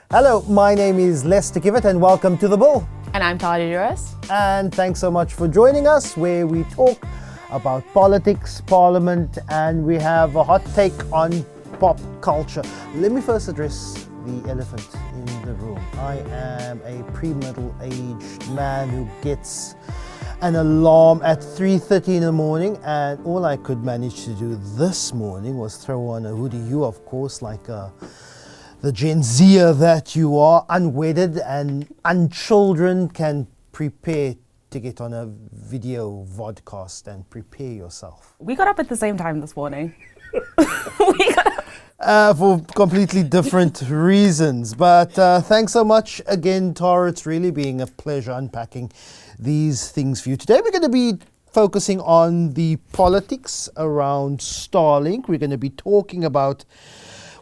Hello, my name is Lester Kiewit and welcome to The Bull. And I'm Tara Roos. And thanks so much for joining us, where we talk about politics, parliament, and we have a hot take on pop culture. Let me first address the elephant in the room. I am a pre-middle-aged man who gets an alarm at 3:30 in the morning, and all I could manage to do this morning was throw on a hoodie. You, of course, like the Gen Zer that you are, unwedded and unchildren, can prepare to get on a video vodcast and prepare yourself. We got up at the same time this morning. We got up. For completely different reasons. But thanks so much again, Tara. It's really being a pleasure unpacking these things for you. Today we're going to be focusing on the politics around Starlink. We're going to be talking about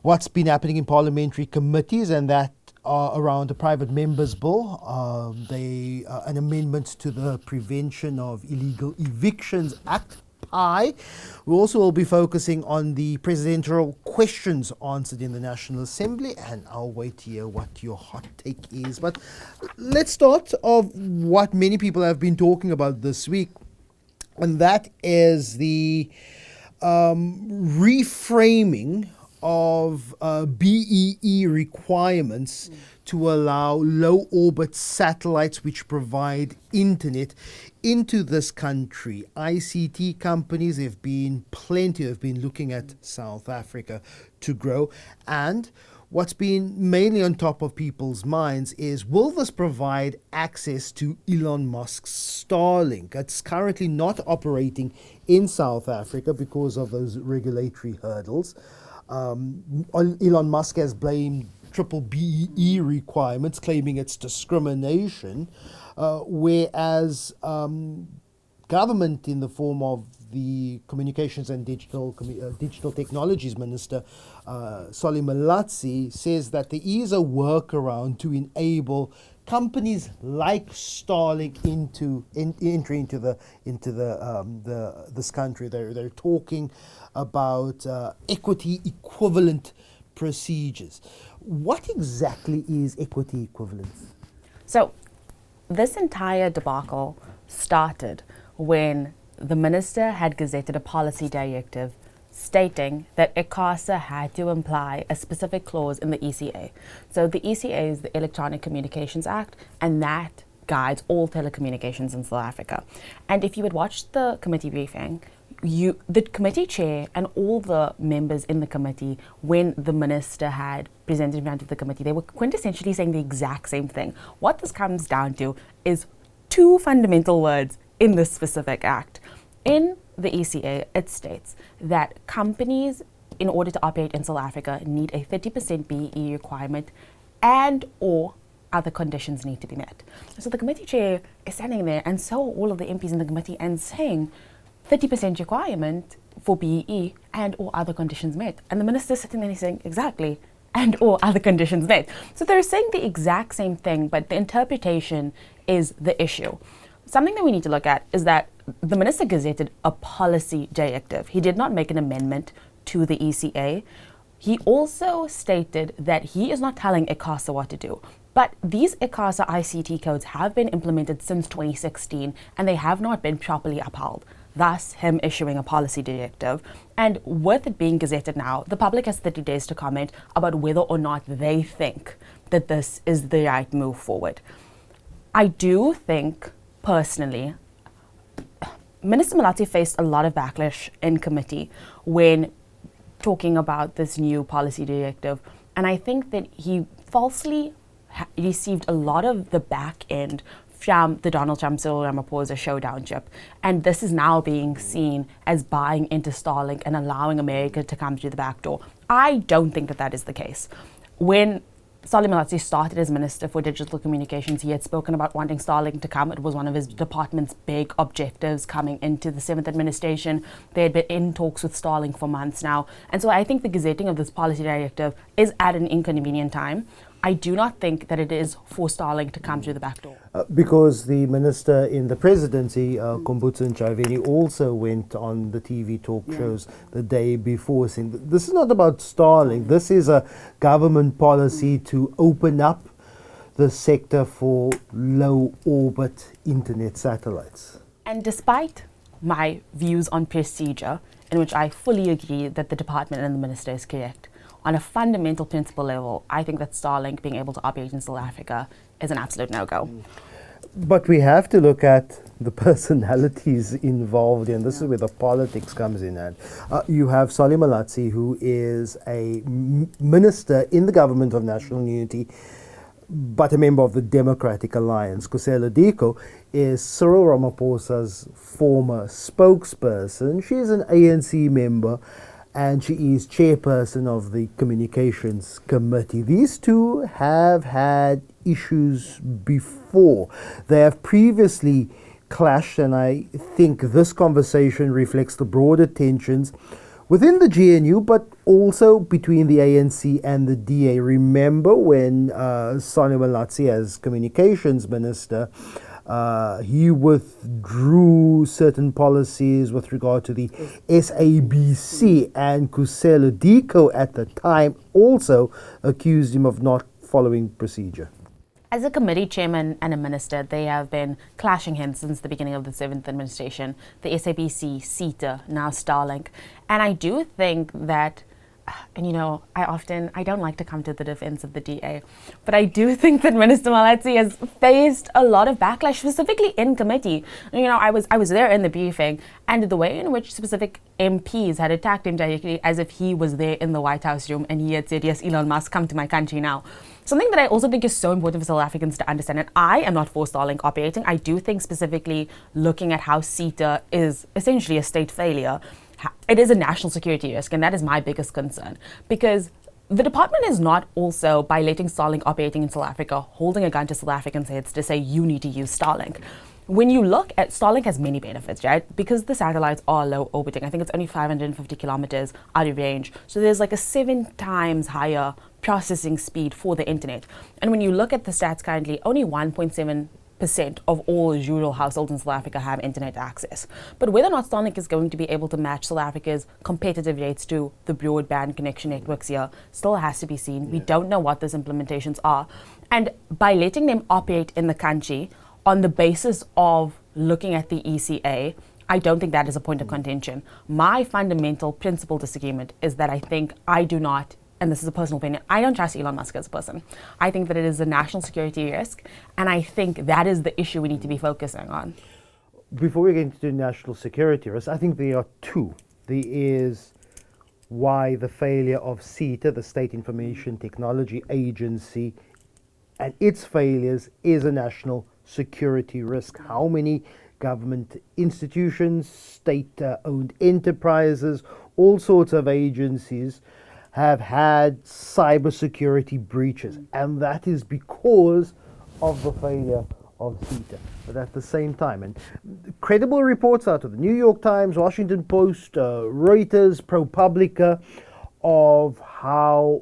what's been happening in parliamentary committees, and that around the private members bill, an amendment to the Prevention of Illegal Evictions Act, PI. We also will be focusing on the presidential questions answered in the National Assembly, and I'll wait to hear what your hot take is. But let's start off what many people have been talking about this week, and that is the reframing of BEE requirements to allow low orbit satellites which provide internet into this country. ICT companies have been looking at South Africa to grow, and what's been mainly on top of people's minds is, will this provide access to Elon Musk's Starlink? It's currently not operating in South Africa because of those regulatory hurdles. Elon Musk has blamed triple BEE requirements, claiming it's discrimination, whereas government, in the form of the Communications and Digital Technologies Minister, Solly Malatsi, says that there is a workaround to enable companies like Starlink entry into this country. They're talking about equity equivalent procedures. What exactly is equity equivalence? So this entire debacle started when the minister had gazetted a policy directive stating that ICASA had to imply a specific clause in the ECA. So the ECA is the Electronic Communications Act, and that guides all telecommunications in South Africa. And if you had watched the committee briefing, the committee chair and all the members in the committee, when the minister had presented in front of the committee, they were quintessentially saying the exact same thing. What this comes down to is two fundamental words in this specific act. In the ECA, it states that companies, in order to operate in South Africa, need a 30% BEE requirement and or other conditions need to be met. So the committee chair is standing there, and so all of the MPs in the committee, and saying 30% requirement for BEE and or other conditions met. And the minister's sitting there and saying, exactly, and or other conditions met. So they're saying the exact same thing, but the interpretation is the issue. Something that we need to look at is that the minister gazetted a policy directive. He did not make an amendment to the ECA. He also stated that he is not telling ICASA what to do. But these ICASA ICT codes have been implemented since 2016, and they have not been properly upheld. Thus, him issuing a policy directive. And with it being gazetted now, the public has 30 days to comment about whether or not they think that this is the right move forward. I do think, personally, Minister Malatsi faced a lot of backlash in committee when talking about this new policy directive. And I think that he falsely received a lot of the back end from the Donald Trump Cyril Ramaphosa showdown chip. And this is now being seen as buying into Starlink and allowing America to come through the back door. I don't think that that is the case. When Solly Malatsi started as Minister for Digital Communications, he had spoken about wanting Starlink to come. It was one of his department's big objectives coming into the 7th administration. They had been in talks with Starlink for months now. And so I think the gazetting of this policy directive is at an inconvenient time. I do not think that it is for Starlink to come through the back door. Because the minister in the presidency, Kumbutsa Ntshavheni, also went on the TV talk shows the day before saying this is not about Starlink. This is a government policy to open up the sector for low orbit internet satellites. And despite my views on procedure, in which I fully agree that the department and the minister is correct, on a fundamental principle level, I think that Starlink being able to operate in South Africa is an absolute no-go. But we have to look at the personalities involved, and this is where the politics comes in. And you have Solly Malatsi, who is a minister in the government of national unity, but a member of the Democratic Alliance. Kusela Diko is Cyril Ramaphosa's former spokesperson. She is an ANC member, and she is chairperson of the Communications Committee. These two have had issues before. They have previously clashed, and I think this conversation reflects the broader tensions within the GNU, but also between the ANC and the DA. Remember when Sonny Malatsi, as communications minister, he withdrew certain policies with regard to the SABC, and Kusela Diko at the time also accused him of not following procedure. As a committee chairman and a minister, they have been clashing heads since the beginning of the 7th administration, the SABC, CETA, now Starlink. And I do think that, and you know, I don't like to come to the defense of the DA, but I do think that Minister Malatsi has faced a lot of backlash, specifically in committee. You know, I was there in the briefing, and the way in which specific MPs had attacked him directly as if he was there in the White House room and he had said, yes, Elon Musk, come to my country now. Something that I also think is so important for South Africans to understand, and I am not for Starlink operating. I do think specifically looking at how CETA is essentially a state failure, it is a national security risk, and that is my biggest concern. Because the department is not also, by letting Starlink operating in South Africa, holding a gun to South Africans' heads to say you need to use Starlink. When you look at Starlink has many benefits, right? Because the satellites are low orbiting. I think it's only 550 kilometers out of range. So there's like a 7 times higher processing speed for the internet. And when you look at the stats currently, only 1.7% of all rural households in South Africa have internet access. But whether or not Starlink is going to be able to match South Africa's competitive rates to the broadband connection networks here still has to be seen. We don't know what those implementations are. And by letting them operate in the country on the basis of looking at the ECA, I don't think that is a point of contention. My fundamental principal disagreement is that I do not, and this is a personal opinion, I don't trust Elon Musk as a person. I think that it is a national security risk, and I think that is the issue we need to be focusing on. Before we get into the national security risk, I think there are two. There is why the failure of CETA, the State Information Technology Agency, and its failures is a national security risk. How many government institutions, state-owned enterprises, all sorts of agencies have had cybersecurity breaches, and that is because of the failure of CETA. But at the same time, and credible reports out of the New York Times, Washington Post, Reuters, ProPublica, of how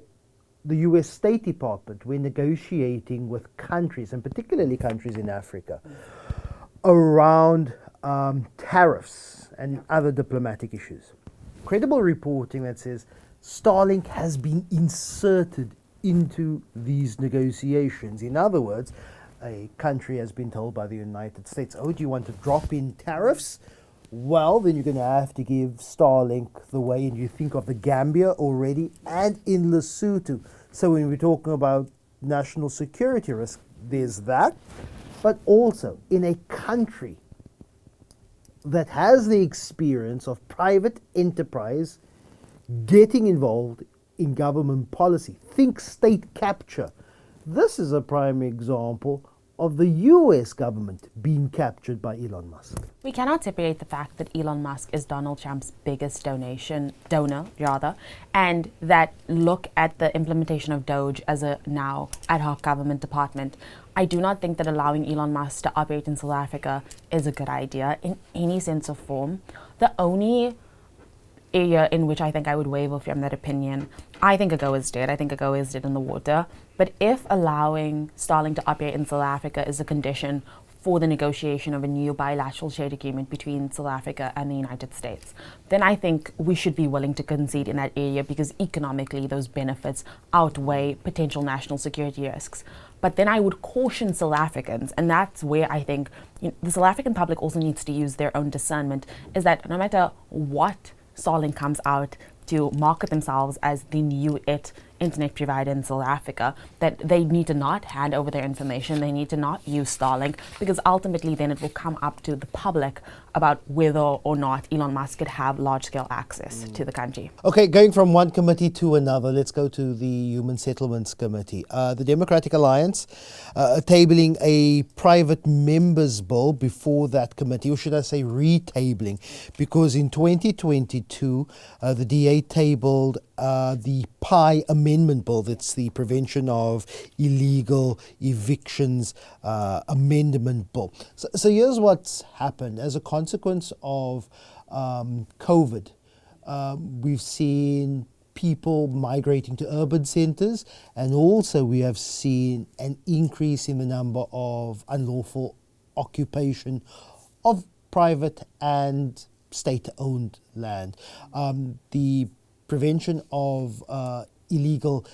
the US State Department, when negotiating with countries, and particularly countries in Africa, around tariffs and other diplomatic issues. Credible reporting that says Starlink has been inserted into these negotiations. In other words, a country has been told by the United States, oh, do you want to drop in tariffs? Well, then you're going to have to give Starlink the way, and you think of the Gambia already and in Lesotho. So when we're talking about national security risk, there's that, but also in a country that has the experience of private enterprise getting involved in government policy. Think state capture. This is a prime example of the US government being captured by Elon Musk. We cannot separate the fact that Elon Musk is Donald Trump's biggest donor, and that look at the implementation of Doge as a now ad hoc government department. I do not think that allowing Elon Musk to operate in South Africa is a good idea in any sense of form. The only area in which I think I would waver from that opinion, I think AGOA is dead. I think AGOA is dead in the water. But if allowing Starlink to operate in South Africa is a condition for the negotiation of a new bilateral trade agreement between South Africa and the United States, then I think we should be willing to concede in that area, because economically those benefits outweigh potential national security risks. But then I would caution South Africans, and that's where I think the South African public also needs to use their own discernment, is that no matter what Starlink comes out to market themselves as the new internet provider in South Africa, that they need to not hand over their information, they need to not use Starlink, because ultimately then it will come up to the public about whether or not Elon Musk could have large-scale access to the country. Okay, going from one committee to another, let's go to the Human Settlements Committee. The Democratic Alliance tabling a private members bill before that committee, or should I say retabling, because in 2022 the DA tabled the PI amendment bill, that's the Prevention of Illegal Evictions amendment bill. So here's what's happened. As a consequence of COVID, we've seen people migrating to urban centres, and also we have seen an increase in the number of unlawful occupation of private and state-owned land. The Prevention of Illegal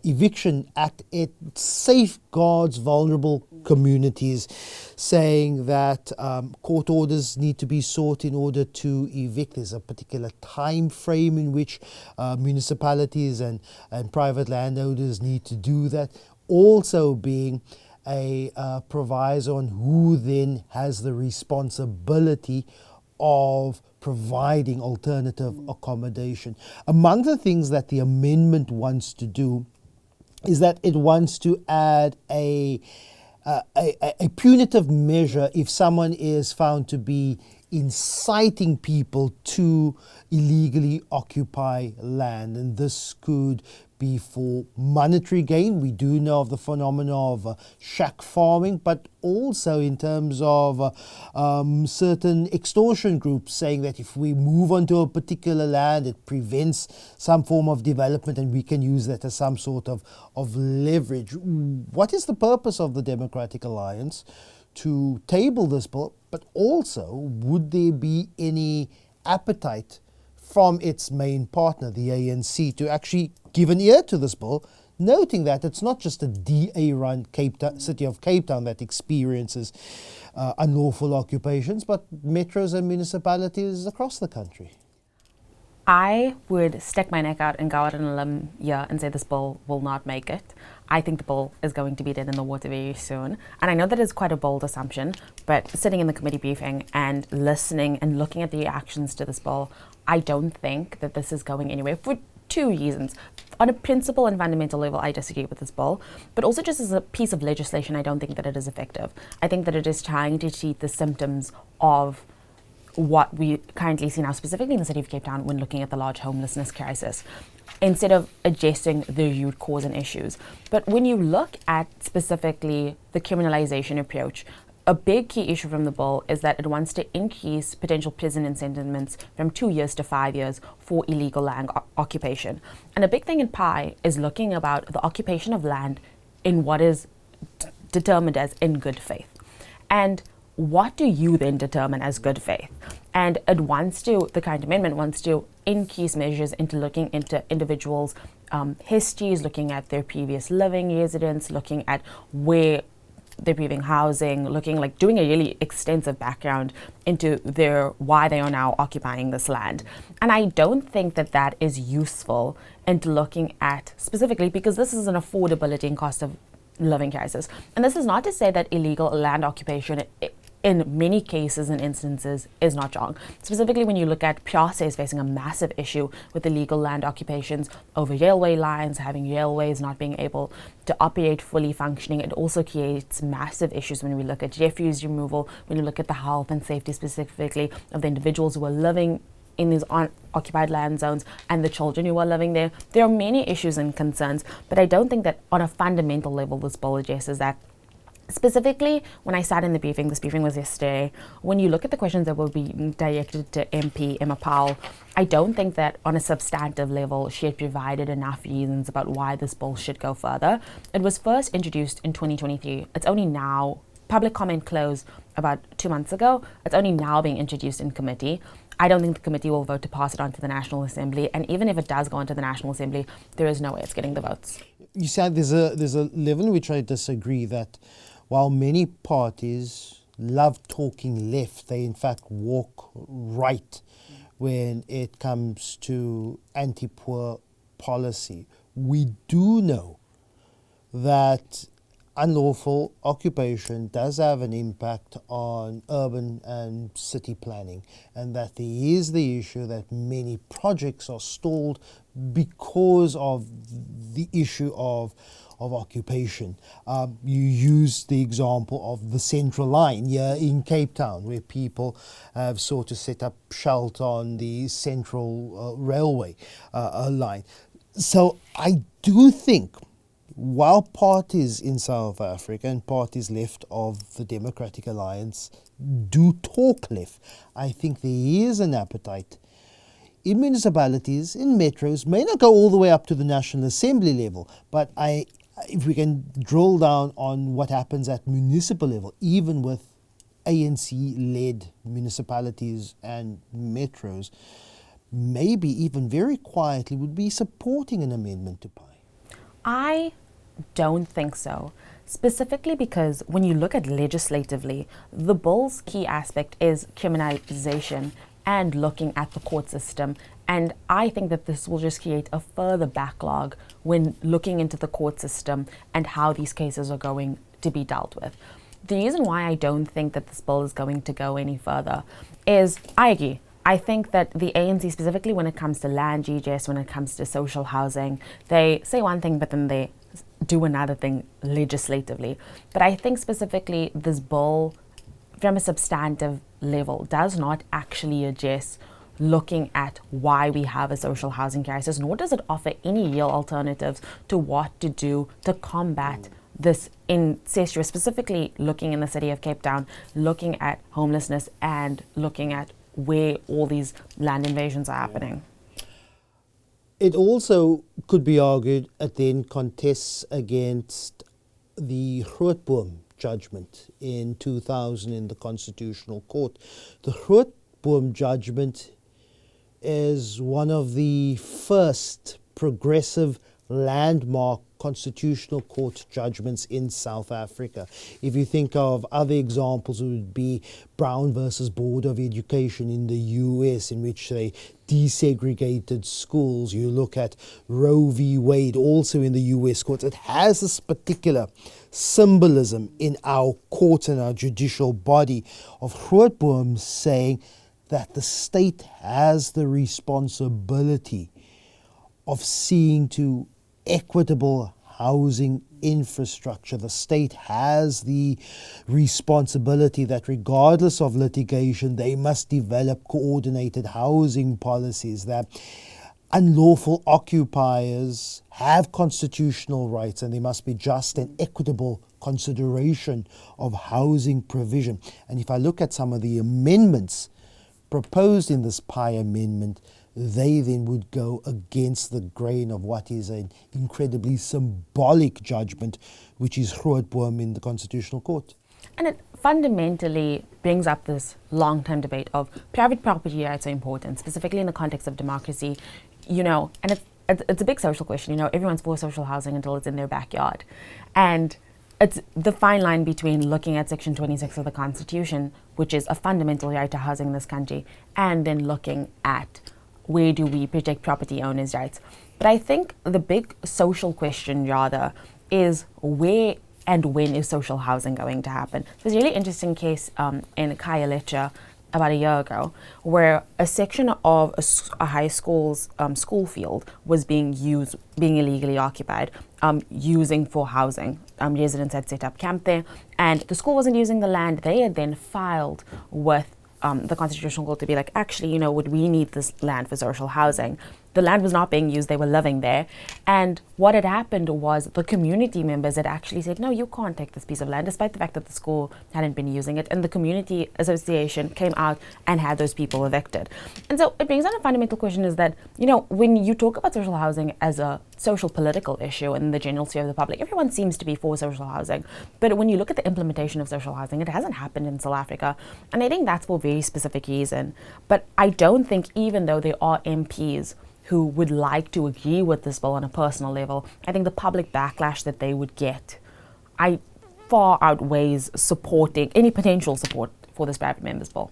Eviction Act, it safeguards vulnerable communities, saying that court orders need to be sought in order to evict. There's a particular time frame in which municipalities and private landowners need to do that. Also being a proviso on who then has the responsibility of providing alternative accommodation. Among the things that the amendment wants to do is that it wants to add a punitive measure if someone is found to be inciting people to illegally occupy land, and this could be for monetary gain. We do know of the phenomena of shack farming, but also in terms of certain extortion groups saying that if we move onto a particular land, it prevents some form of development and we can use that as some sort of leverage. What is the purpose of the Democratic Alliance to table this bill? But also, would there be any appetite from its main partner, the ANC, to actually give an ear to this bill, noting that it's not just a DA-run city of Cape Town that experiences unlawful occupations, but metros and municipalities across the country? I would stick my neck out and go out on a limb here and say this bill will not make it. I think the bill is going to be dead in the water very soon. And I know that is quite a bold assumption, but sitting in the committee briefing and listening and looking at the reactions to this bill, I don't think that this is going anywhere for two reasons. On a principle and fundamental level, I disagree with this bill, but also just as a piece of legislation, I don't think that it is effective. I think that it is trying to treat the symptoms of what we currently see now, specifically in the city of Cape Town, when looking at the large homelessness crisis, instead of addressing the root cause and issues. But when you look at specifically the criminalization approach, a big key issue from the bill is that it wants to increase potential prison imprisonments from 2 years to 5 years for illegal land occupation. And a big thing in PI is looking about the occupation of land in what is determined as in good faith. And what do you then determine as good faith? And it wants to, the current amendment wants to increase measures into looking into individuals' histories, looking at their previous living residence, looking at where they're previous housing, doing a really extensive background into why they are now occupying this land. And I don't think that that is useful into looking at specifically, because this is an affordability and cost of living crisis. And this is not to say that illegal land occupation in many cases and instances is not wrong. Specifically when you look at Piazza is facing a massive issue with illegal land occupations over railway lines, having railways not being able to operate fully functioning. It also creates massive issues when we look at refuse removal, when you look at the health and safety specifically of the individuals who are living in these occupied land zones and the children who are living there. There are many issues and concerns, but I don't think that on a fundamental level this bill addresses that. Specifically, when I sat in the briefing, this briefing was yesterday, when you look at the questions that were being directed to MP Emma Powell, I don't think that on a substantive level she had provided enough reasons about why this bill should go further. It was first introduced in 2023. It's only now, public comment closed about 2 months ago. It's only now being introduced in committee. I don't think the committee will vote to pass it on to the National Assembly. And even if it does go on to the National Assembly, there is no way it's getting the votes. You said there's a level in which I disagree that while many parties love talking left, they in fact walk right when it comes to anti-poor policy. We do know that unlawful occupation does have an impact on urban and city planning, and that there is the issue that many projects are stalled because of the issue of occupation. You use the example of the Central Line here in Cape Town, where people have sought to set up shelter on the Central Railway line. So I do think, while parties in South Africa and parties left of the Democratic Alliance do talk left, I think there is an appetite in municipalities, in metros, may not go all the way up to the National Assembly level, but if we can drill down on what happens at municipal level, even with ANC-led municipalities and metros, maybe even very quietly would be supporting an amendment to PI. I don't think so. Specifically because when you look at legislatively, the bill's key aspect is criminalization and looking at the court system. And I think that this will just create a further backlog when looking into the court system and how these cases are going to be dealt with. The reason why I don't think that this bill is going to go any further is, I agree. I think that the ANC, specifically when it comes to land redress, when it comes to social housing, they say one thing, but then they do another thing legislatively. But I think specifically this bill, from a substantive level, does not actually address looking at why we have a social housing crisis, nor does it offer any real alternatives to what to do to combat this incestuous, specifically looking in the city of Cape Town, looking at homelessness and looking at where all these land invasions are happening. It also could be argued it then contests against the Grootboom judgment in 2000 in the Constitutional Court. The Grootboom judgment is one of the first progressive landmark Constitutional Court judgments in South Africa. If you think of other examples, it would be Brown versus Board of Education in the US, in which they desegregated schools. You look at Roe v. Wade, also in the US courts. It has this particular symbolism in our court and our judicial body of Grootboom saying that the state has the responsibility of seeing to equitable housing infrastructure. The state has the responsibility that regardless of litigation, they must develop coordinated housing policies, that unlawful occupiers have constitutional rights and there must be just and equitable consideration of housing provision. And if I look at some of the amendments proposed in this PI amendment, they then would go against the grain of what is an incredibly symbolic judgment, which is Grootboom in the Constitutional Court. And it fundamentally brings up this long-term debate of private property rights are important, specifically in the context of democracy, and it's a big social question. Everyone's for social housing until it's in their backyard. And it's the fine line between looking at Section 26 of the Constitution, which is a fundamental right to housing in this country, and then looking at where do we protect property owners' rights. But I think the big social question, rather, is where and when is social housing going to happen? There's a really interesting case in Khayelitsha about a year ago, where a section of a high school's school field was being illegally occupied, using for housing. Residents had set up camp there, and the school wasn't using the land. They had then filed with the Constitutional Court to be like, actually, would we need this land for social housing? The land was not being used, they were living there. And what had happened was the community members had actually said, no, you can't take this piece of land, despite the fact that the school hadn't been using it. And the community association came out and had those people evicted. And so it brings on a fundamental question is that, when you talk about social housing as a social political issue in the general sphere of the public, everyone seems to be for social housing. But when you look at the implementation of social housing, it hasn't happened in South Africa. And I think that's for a very specific reason. But I don't think, even though there are MPs who would like to agree with this bill on a personal level, I think the public backlash that they would get far outweighs supporting any potential support for this private members bill.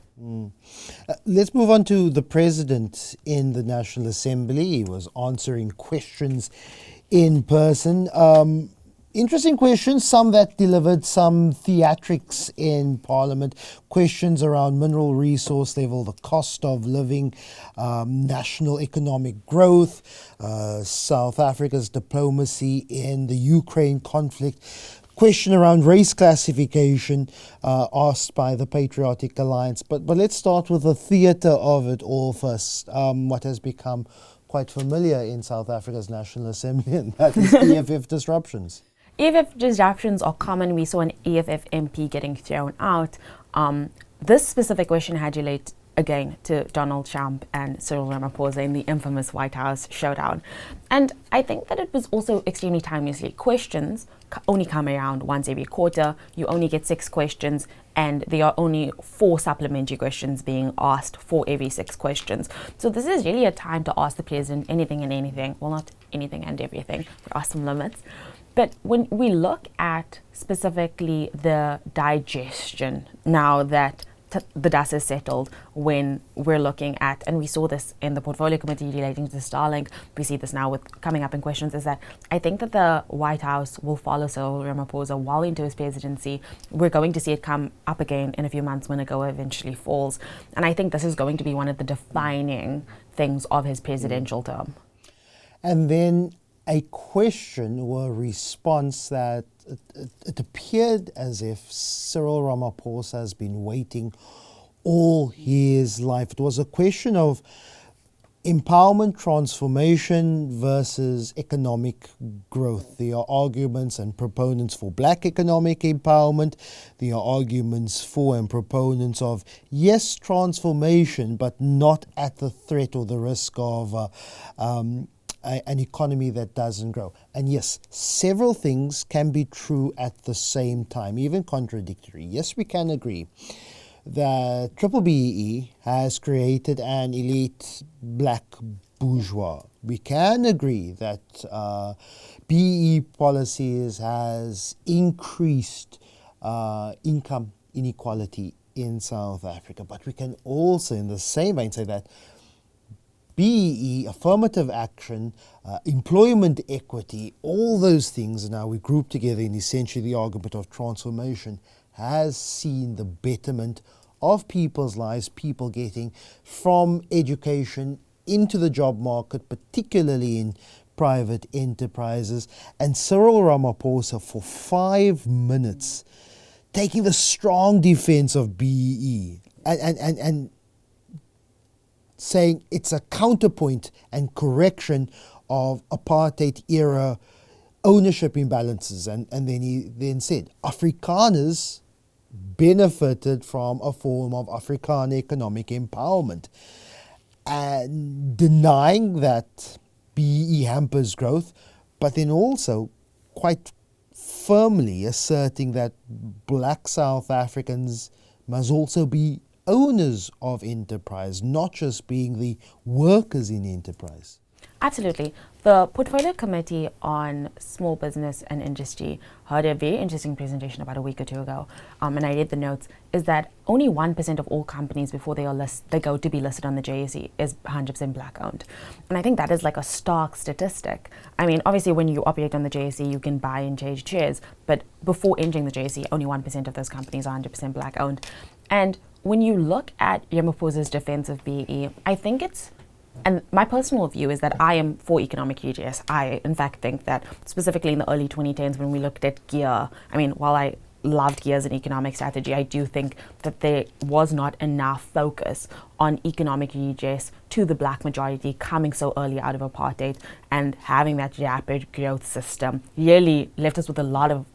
Let's move on to the president in the National Assembly. He was answering questions in person. Interesting questions, some that delivered some theatrics in Parliament, questions around mineral resource level, the cost of living, national economic growth, South Africa's diplomacy in the Ukraine conflict, question around race classification asked by the Patriotic Alliance. But let's start with the theatre of it all first, what has become quite familiar in South Africa's National Assembly, and that is EFF disruptions. EFF disruptions are common. We saw an EFF MP getting thrown out. This specific question had relate again to Donald Trump and Cyril Ramaphosa in the infamous White House showdown. And I think that it was also extremely timely. Questions only come around once every quarter. You only get 6 questions, and there are only 4 supplementary questions being asked for every 6 questions. So this is really a time to ask the president anything and anything. Well, not anything and everything. There are some limits. But when we look at specifically the digestion, now that the dust is settled, when we're looking at, and we saw this in the portfolio committee relating to Starlink, we see this now with coming up in questions, is that I think that the White House will follow Cyril Ramaphosa well into his presidency. We're going to see it come up again in a few months when AGOA eventually falls. And I think this is going to be one of the defining things of his presidential term. And then a question or a response that it appeared as if Cyril Ramaphosa has been waiting all his life. It was a question of empowerment transformation versus economic growth. There are arguments and proponents for black economic empowerment. There are arguments for and proponents of, yes, transformation, but not at the threat or the risk of an economy that doesn't grow. And yes, several things can be true at the same time, even contradictory. Yes, we can agree that BBBEE has created an elite black bourgeois. We can agree that BEE policies has increased income inequality in South Africa. But we can also, in the same vein, say that BEE, affirmative action, employment equity, all those things now we group together in essentially the argument of transformation, has seen the betterment of people's lives, people getting from education into the job market, particularly in private enterprises. And Cyril Ramaphosa, for 5 minutes, taking the strong defense of BEE and saying it's a counterpoint and correction of apartheid era ownership imbalances. And then he then said, Afrikaners benefited from a form of Afrikaner economic empowerment, and denying that BEE hampers growth, but then also quite firmly asserting that black South Africans must also be owners of enterprise, not just being the workers in enterprise. Absolutely. The Portfolio Committee on Small Business and Industry heard a very interesting presentation about a week or two ago, and I read the notes, is that only 1% of all companies before they go to be listed on the JSE is 100% black owned. And I think that is like a stark statistic. I mean, obviously when you operate on the JSE, you can buy and change shares, but before entering the JSE, only 1% of those companies are 100% black owned. And when you look at Ramaphosa's defense of BEE, I think it's, and my personal view is that I am for economic redress. I, in fact, think that specifically in the early 2010s when we looked at gear, I mean, while I loved years in economic strategy, I do think that there was not enough focus on economic redress to the black majority coming so early out of apartheid, and having that rapid growth system really left us with a lot of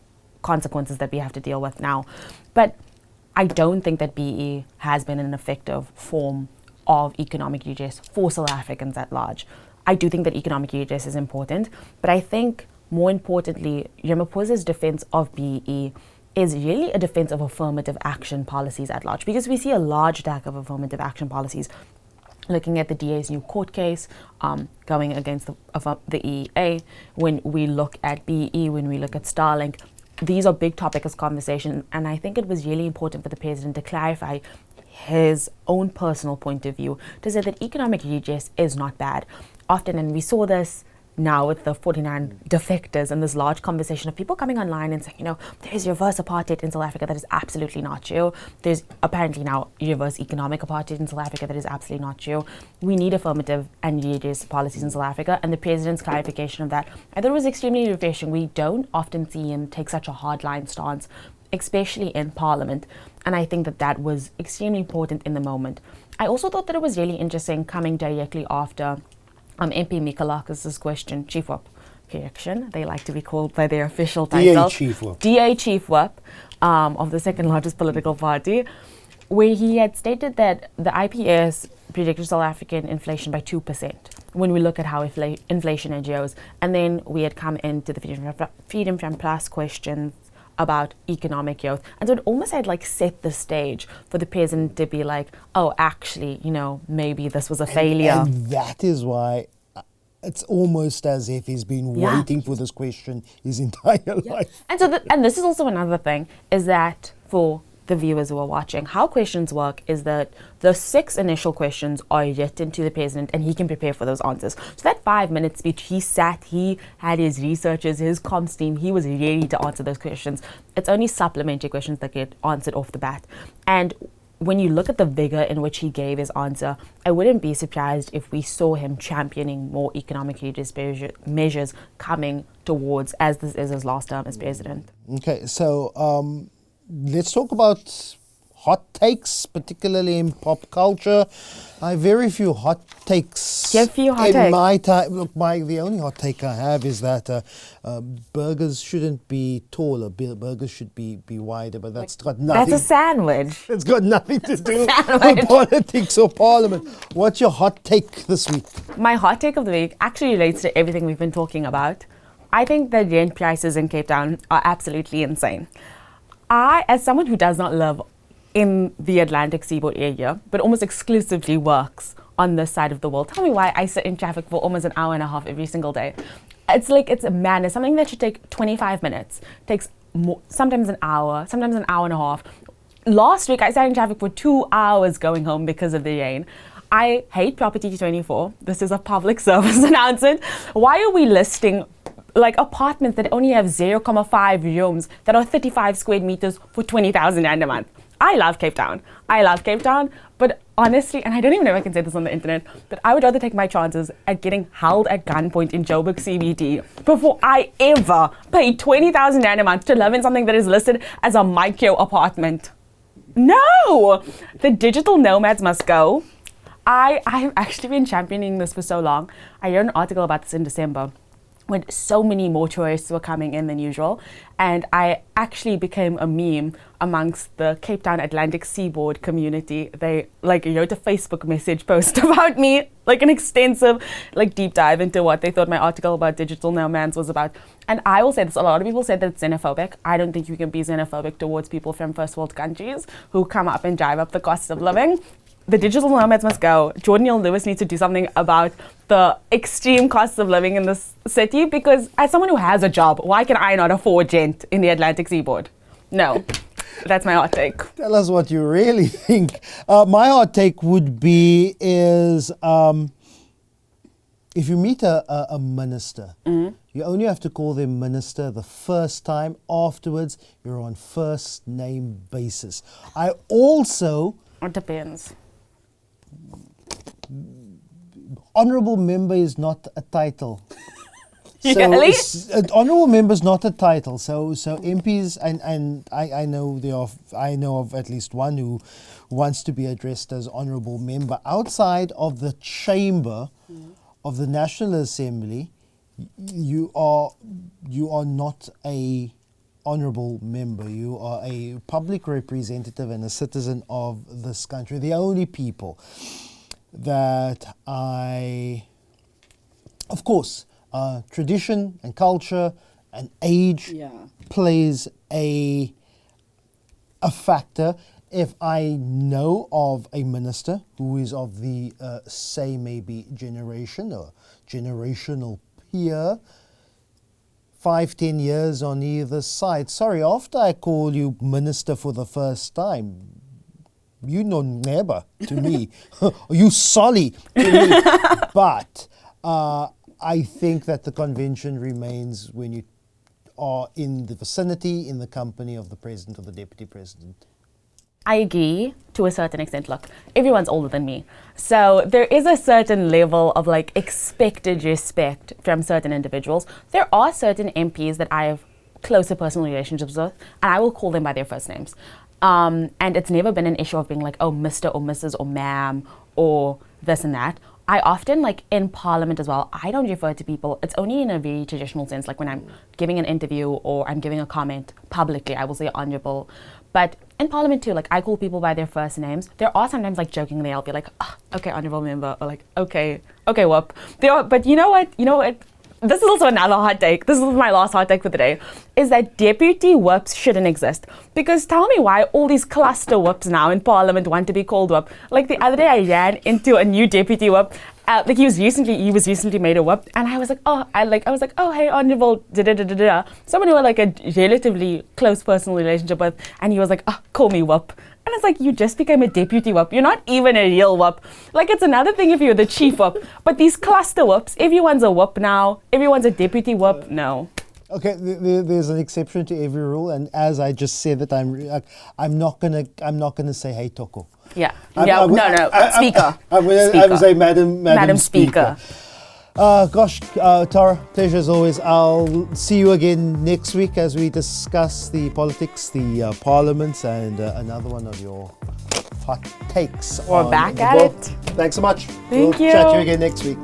consequences that we have to deal with now. But I don't think that BE has been an effective form of economic redress for South Africans at large. I do think that economic redress is important, but I think more importantly, Ramaphosa's defense of BE is really a defense of affirmative action policies at large, because we see a large attack of affirmative action policies. Looking at the DA's new court case going against the EEA, when we look at BE, when we look at Starlink, these are big topics of conversation, and I think it was really important for the president to clarify his own personal point of view, to say that economic redress is not bad. Often, and we saw this now with the 49 defectors and this large conversation of people coming online and saying, you know, there's reverse apartheid in South Africa. That is absolutely not true. There's apparently now reverse economic apartheid in South Africa. That is absolutely not true. We need affirmative and redress policies in South Africa, and the president's clarification of that, I thought it was extremely refreshing. We don't often see him take such a hardline stance, especially in Parliament, and I think that that was extremely important in the moment. I also thought that it was really interesting coming directly after MP Mikalakis' question, Chief Whip, correction, they like to be called by their official title, DA Chief Whip of the second largest political party, where he had stated that the IPS predicted South African inflation by 2% when we look at how inflation endures. And then we had come into the Freedom from Plus questions about economic growth. And so it almost had like set the stage for the president to be like, oh, actually, you know, maybe this was a failure. And that is why it's almost as if he's been waiting for this question his entire life. And so, and this is also another thing, is that for the viewers who are watching, how questions work is that the 6 initial questions are written to the president and he can prepare for those answers. So that 5-minute speech, he had his researchers, his comms team, he was ready to answer those questions. It's only supplementary questions that get answered off the bat. And when you look at the vigor in which he gave his answer, I wouldn't be surprised if we saw him championing more economic redress measures coming towards, as this is his last term as president. Okay, so let's talk about hot takes, particularly in pop culture. I have very few hot takes my time. Look, the only hot take I have is that burgers shouldn't be taller. Burgers should be wider, but that's got nothing. That's a sandwich. It's got nothing to do with politics or parliament. What's your hot take this week? My hot take of the week actually relates to everything we've been talking about. I think that rent prices in Cape Town are absolutely insane. I, as someone who does not live in the Atlantic Seaboard area, but almost exclusively works on this side of the world, tell me why I sit in traffic for almost an hour and a half every single day. It's like, it's a madness. Something that should take 25 minutes takes sometimes an hour, sometimes an hour and a half. Last week, I sat in traffic for 2 hours going home because of the rain. I hate Property 24. This is a public service announcement. Why are we listing like apartments that only have 0.5 rooms that are 35 square meters for 20,000 rand a month? I love Cape Town. But honestly, and I don't even know if I can say this on the internet, but I would rather take my chances at getting held at gunpoint in Joburg CBD before I ever pay 20,000 rand a month to live in something that is listed as a micro apartment. No! The digital nomads must go. I've actually been championing this for so long. I wrote an article about this in December, when so many more tourists were coming in than usual. And I actually became a meme amongst the Cape Town Atlantic Seaboard community. They wrote a Facebook message post about me, like an extensive deep dive into what they thought my article about digital nomads was about. And I will say this, a lot of people say that it's xenophobic. I don't think you can be xenophobic towards people from first world countries who come up and drive up the cost of living. The digital nomads must go. Jordan Neal Lewis needs to do something about the extreme costs of living in this city, because as someone who has a job, why can I not afford rent in the Atlantic Seaboard? No, that's my hot take. Tell us what you really think. My hot take would be is if you meet a minister, you only have to call them minister the first time. Afterwards, you're on first name basis. I also... It depends. Honourable member is not a title. Really? Honourable member is not a title. So MPs, and I know of at least one who wants to be addressed as honourable member. Outside of the chamber of the National Assembly, you are not a honourable member. You are a public representative and a citizen of this country. The only people that of course, tradition and culture and age plays a factor. If I know of a minister who is of the, say, maybe generation or generational peer, 5-10 years on either side, sorry, after I call you minister for the first time, you know never to me. You solly to me. But I think that the convention remains when you are in the vicinity, in the company of the president or the deputy president. I agree to a certain extent. Look, everyone's older than me. So there is a certain level of like expected respect from certain individuals. There are certain MPs that I have closer personal relationships with, and I will call them by their first names. And it's never been an issue of being like, oh, Mr. or Mrs. or ma'am or this and that. I often, like in Parliament as well, I don't refer to people. It's only in a very traditional sense, like when I'm giving an interview or I'm giving a comment publicly, I will say honourable. But in Parliament too, like I call people by their first names. There are sometimes like jokingly, I'll be like, oh, okay, honourable member, or like, okay, whoop. But you know what? This is also another hot take. This is my last hot take for the day, is that deputy whips shouldn't exist. Because tell me why all these cluster whips now in Parliament want to be called whip. Like the other day I ran into a new deputy whip. Like he was recently made a whip, and I was like, oh, hey, honourable, someone who had like a relatively close personal relationship with, and he was like, oh, call me whip. And it's like, you just became a deputy whip. You're not even a real whip. Like, it's another thing if you're the chief whip. But these cluster whips, everyone's a whip now. Everyone's a deputy whip. No. Okay, there's an exception to every rule, and as I just said that I'm not gonna say hey Toko. Yeah. Speaker. I would say Madam Speaker. Gosh, Tara, pleasure as always. I'll see you again next week as we discuss the politics, the parliaments, and another one of your hot takes. We're back at it. Thanks so much. Thank you. Chat to you again next week.